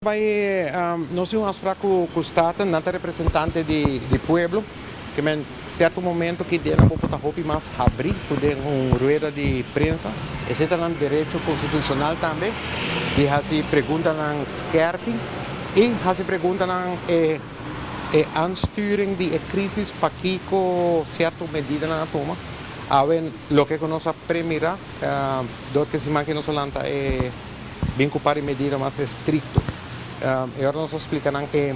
Nós temos fraco custata, nada representante de pueblo, que em certo momento que tem a roupa mais abrir, poder rueda de prensa, esse é um direito constitucional também, e se pergunta na skerping, e se pergunta na aansturing de crise para que certa medida na toma. Lo que nós primeira, do que se manca nossa lanta é bem para medida mais estricto. Agora nós explicamos que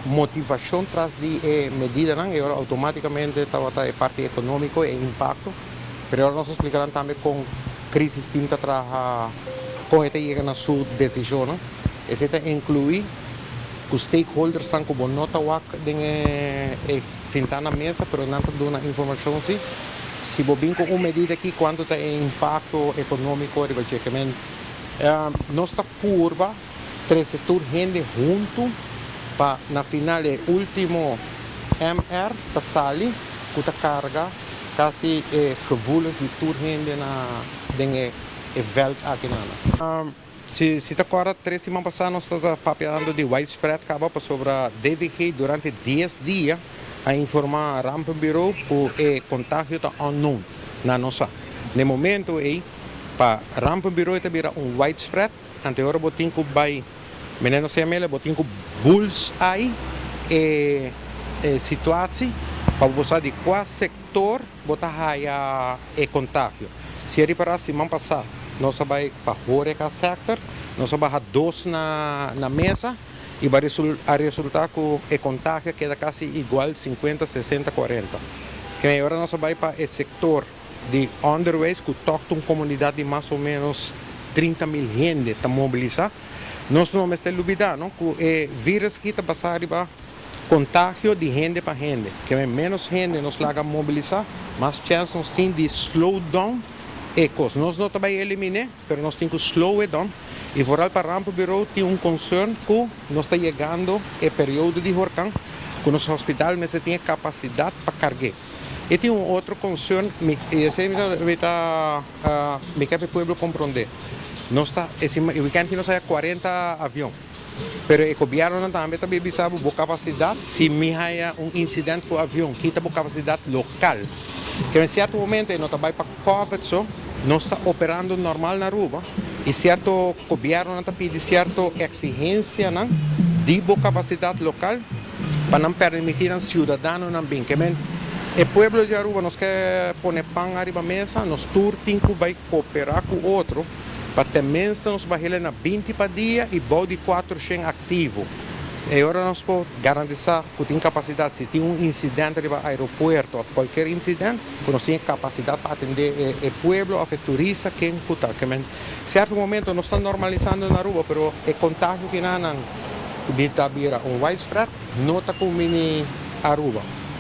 motivação traz de medida, agora automaticamente estava a parte econômica e impacto, mas agora nós explicamos também com crise distinta com esta chega na sua decisão, esse inclui que os stakeholders estão com nota sentar na mesa, mas não estão dando informação assim. Se bobin com uma medida aqui, quanto tem impacto econômico, nossa curva, três setores gente junto, para na final o último MR, para sair, com a carga, quase revuelos de tour gente na event aqui na. Se está agora, 3 semanas passadas, nós estamos falando de widespread, sobre a DVG durante 10 dias, a informar a Rampen Bureau o contágio está unknown na nossa. No momento, para Rampen Bureau está widespread, anterior botin ko by meneno se amela botin ko bullseye situação para você de qual setor botar a contágio. Se reparar semana passada, nós vai para Horeca sector, nós vai 2 na mesa e vai resultar que o contágio queda quase igual 50, 60, 40. Que agora nós vai para o setor de underways que toca uma comunidade de mais ou menos 30 mil gente está mobilizada. Nós não estamos olvidando que o vírus que está passando para contágio de gente para gente. Que menos gente nos larga mobilizar, mais chance nós temos de slow down ecos. Nós não vamos eliminar, mas nós temos que slow it down. E fora para Rampen Bureau tem concern que nós está chegando o período de huracão, que nosso hospital mas tem capacidade para carregar. E tem outro concern, e esse me quer o povo compreender. Esse weekend nós temos 40 aviões, mas o governo também está avisando a capacidade, se há incidente com o avião, que tem capacidade local. Que em certo momento nós vai para COVID, nós está operando normal na rua, e certo governo está pedindo certa exigência de capacidade local, para não permitir aos cidadãos também. O povo de Aruba nos quer pôr pão arriba da mesa, nós temos que vai cooperar com o outro, para também nós vai na 20 para dia e de 400 ativo. E agora nós podemos garantir que tem capacidade, se tem incidente no aeroporto ou qualquer incidente, que nós temos capacidade para atender o povo, o turista, quem está. Em certo momento nós estamos normalizando na rua, mas o contágio que não de Tabira, widespread, não está com mini Aruba.